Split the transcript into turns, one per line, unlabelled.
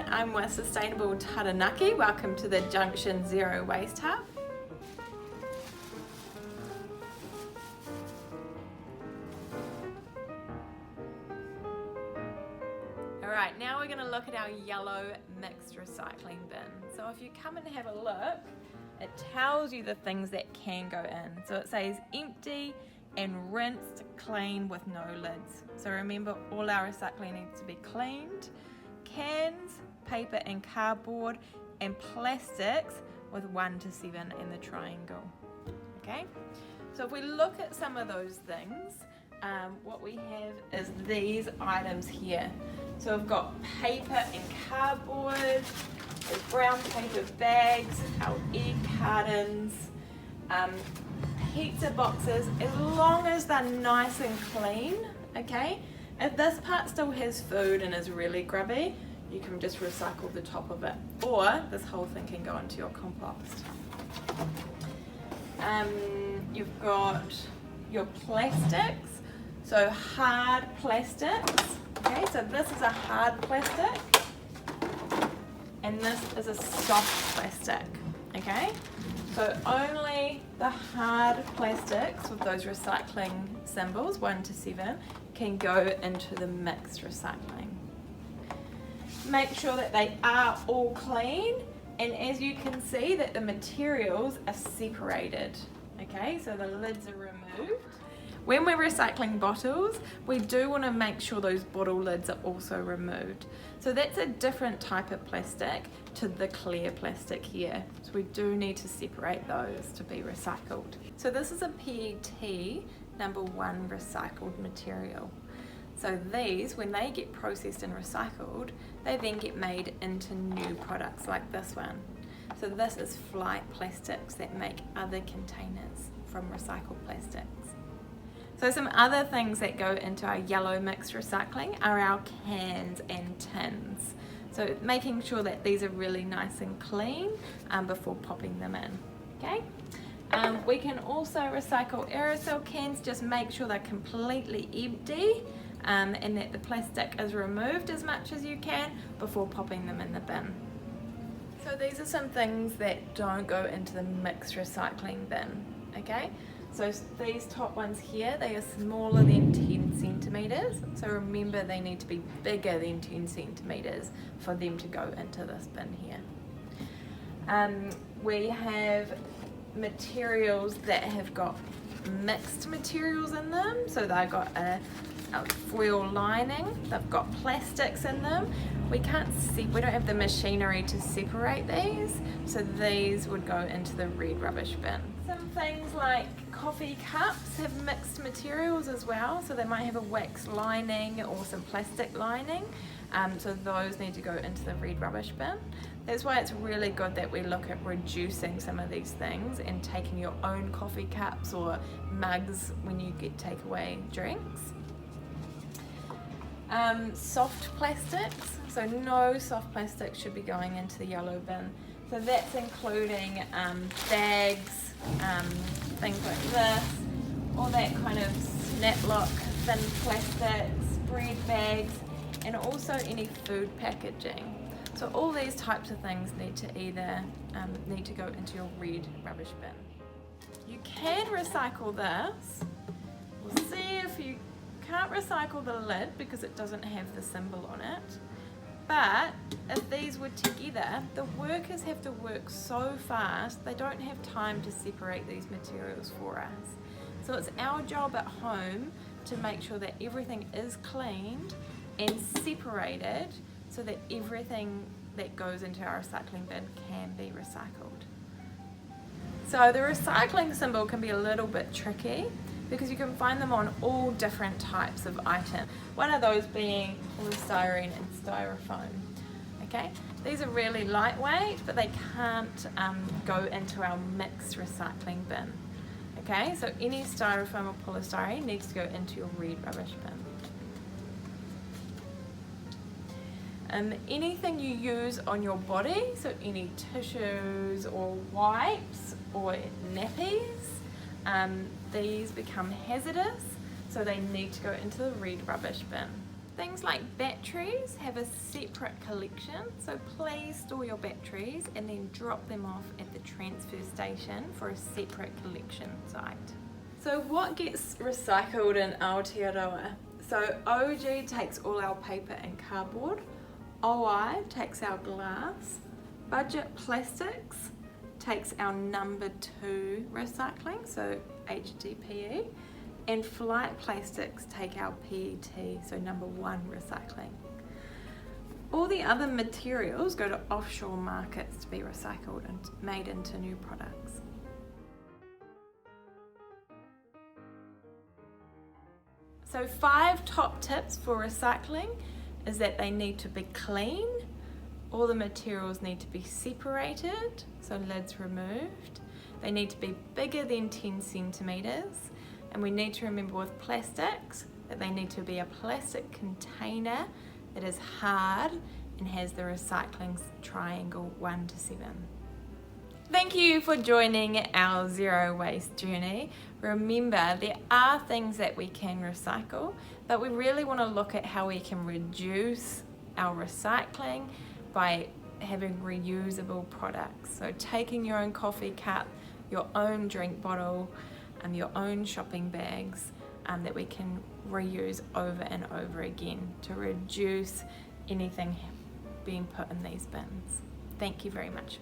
I'm with Sustainable Taranaki. Welcome to the Junction Zero Waste Hub. Alright, now we're going to look at our yellow mixed recycling bin. So if you come and have a look, it tells you the things that can go in. So it says empty and rinsed clean with no lids. So remember, all our recycling needs to be cleaned. Cans, paper and cardboard, and plastics with 1 to 7 in the triangle. Okay, so if we look at some of those things, what we have is these items here. So we've got paper and cardboard, there's brown paper bags, our egg cartons, pizza boxes, as long as they're nice and clean, okay? If this part still has food and is really grubby, you can just recycle the top of it, or this whole thing can go into your compost. You've got your plastics, so hard plastics, okay? So this is a hard plastic, and this is a soft plastic, okay? So only the hard plastics with those recycling symbols, 1 to 7, can go into the mixed recycling. Make sure that they are all clean, and as you can see that the materials are separated, okay? So the lids are removed. When we're recycling bottles, we do want to make sure those bottle lids are also removed. So that's a different type of plastic to the clear plastic here. So we do need to separate those to be recycled. So this is a PET number 1 recycled material. So these, when they get processed and recycled, they then get made into new products like this one. So this is flight plastics that make other containers from recycled plastics. So some other things that go into our yellow mixed recycling are our cans and tins. So making sure that these are really nice and clean before popping them in, okay? We can also recycle aerosol cans, just make sure they're completely empty and that the plastic is removed as much as you can before popping them in the bin. So these are some things that don't go into the mixed recycling bin, okay? So these top ones here, they are smaller than 10 centimeters. So remember, they need to be bigger than 10 centimeters for them to go into this bin here. We have materials that have got mixed materials in them. So they've got a foil lining, they've got plastics in them. We don't have the machinery to separate these, so these would go into the red rubbish bin. Some things like coffee cups have mixed materials as well, so they might have a wax lining or some plastic lining, so those need to go into the red rubbish bin. That's why it's really good that we look at reducing some of these things and taking your own coffee cups or mugs when you get takeaway drinks. Soft plastics, so no soft plastic should be going into the yellow bin. So that's including bags, things like this, all that kind of snap lock thin plastics, bread bags, and also any food packaging. So all these types of things need to either need to go into your red rubbish bin. You can recycle this. We'll see if you can't recycle the lid because it doesn't have the symbol on it. But if these were together, the workers have to work so fast, they don't have time to separate these materials for us. So it's our job at home to make sure that everything is cleaned and separated so that everything that goes into our recycling bin can be recycled. So the recycling symbol can be a little bit tricky because you can find them on all different types of items. One of those being polystyrene and styrofoam. Okay, these are really lightweight, but they can't go into our mixed recycling bin. Okay, so any styrofoam or polystyrene needs to go into your red rubbish bin. Anything you use on your body, so any tissues or wipes or nappies, these become hazardous, so they need to go into the red rubbish bin. Things like batteries have a separate collection, so please store your batteries and then drop them off at the transfer station for a separate collection site. So what gets recycled in Aotearoa? So OG takes all our paper and cardboard, OI takes our glass, Budget Plastics takes our number 2 recycling, so HDPE, and Flight Plastics take our PET, so number 1 recycling. All the other materials go to offshore markets to be recycled and made into new products. So 5 top tips for recycling is that they need to be clean, all the materials need to be separated, so lids removed, they need to be bigger than 10 centimetres, and we need to remember with plastics that they need to be a plastic container that is hard and has the recycling triangle 1 to 7. Thank you for joining our zero waste journey. Remember, there are things that we can recycle, but we really want to look at how we can reduce our recycling by having reusable products. So taking your own coffee cup, your own drink bottle, and your own shopping bags that we can reuse over and over again to reduce anything being put in these bins. Thank you very much.